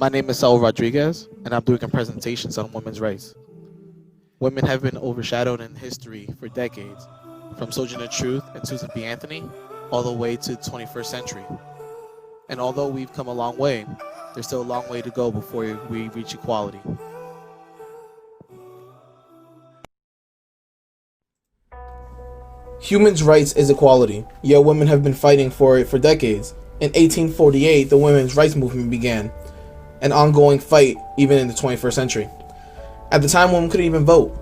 My name is Saul Rodriguez, and I'm doing a presentation on women's rights. Women have been overshadowed in history for decades, from Sojourner Truth and Susan B. Anthony, all the way to the 21st century. And although we've come a long way, there's still a long way to go before we reach equality. Human rights is equality, yet women have been fighting for it for decades. In 1848, the women's rights movement began, an ongoing fight even in the 21st century. At the time, women couldn't even vote,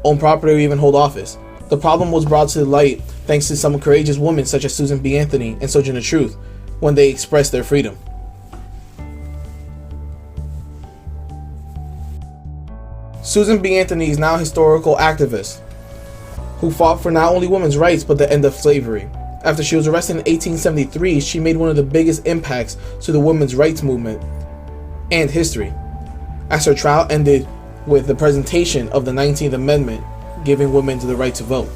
own property, or even hold office. The problem was brought to light thanks to some courageous women such as Susan B. Anthony and Sojourner Truth when they expressed their freedom. Susan B. Anthony is now a historical activist who fought for not only women's rights but the end of slavery. After she was arrested in 1873, she made one of the biggest impacts to the women's rights movement and history, as her trial ended with the presentation of the 19th Amendment, giving women the right to vote.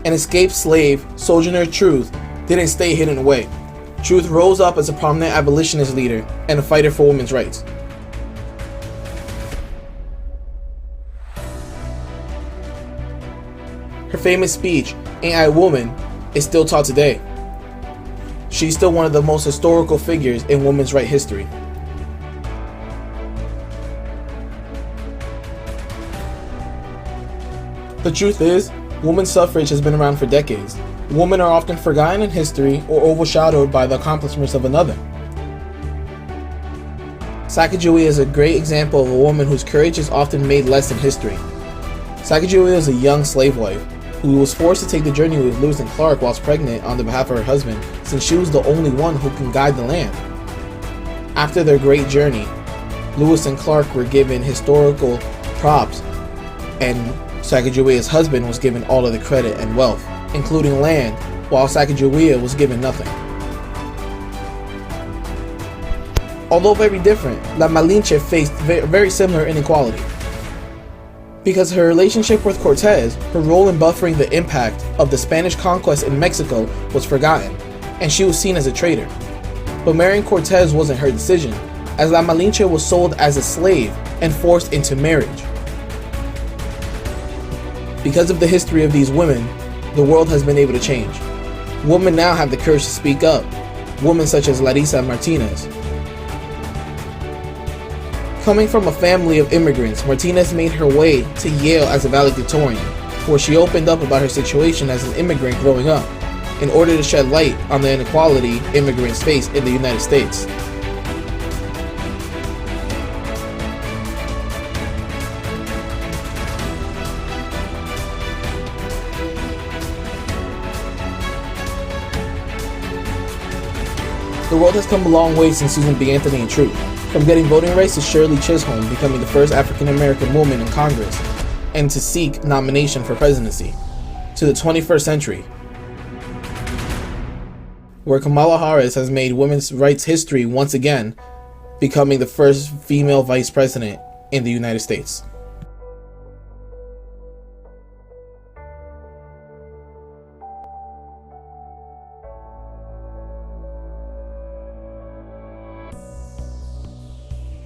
An escaped slave, Sojourner Truth, didn't stay hidden away. Truth rose up as a prominent abolitionist leader and a fighter for women's rights. Her famous speech, "Ain't I a Woman?" is still taught today. She's still one of the most historical figures in women's rights history. The truth is, women's suffrage has been around for decades. Women are often forgotten in history or overshadowed by the accomplishments of another. SACAJAWEA is a great example of a woman whose courage is often made less in history. SACAJAWEA is a young slave wife who was forced to take the journey with Lewis and Clark whilst pregnant on the behalf of her husband, since she was the only one who can guide the land. After their great journey, Lewis and Clark were given historical props, and SACAJAWEA's husband was given all of the credit and wealth, including land, while SACAJAWEA was given nothing. Although very different, La Malinche faced very similar inequality. Because her relationship with Cortez, her role in buffering the impact of the Spanish conquest in Mexico was forgotten, and she was seen as a traitor. But marrying Cortez wasn't her decision, as La Malinche was sold as a slave and forced into marriage. Because of the history of these women, the world has been able to change. Women now have the courage to speak up. Women such as Larissa Martinez. Coming from a family of immigrants, Martinez made her way to Yale as a valedictorian, where she opened up about her situation as an immigrant growing up, in order to shed light on the inequality immigrants face in the United States. The world has come a long way since Susan B. Anthony and Truth, from getting voting rights to Shirley Chisholm becoming the first African-American woman in Congress and to seek nomination for presidency, to the 21st century, where Kamala Harris has made women's rights history once again, becoming the first female vice president in the United States.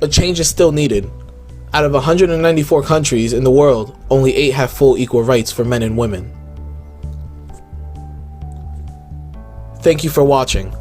But change is still needed. Out of 194 countries in the world, only 8 have full equal rights for men and women. Thank you for watching.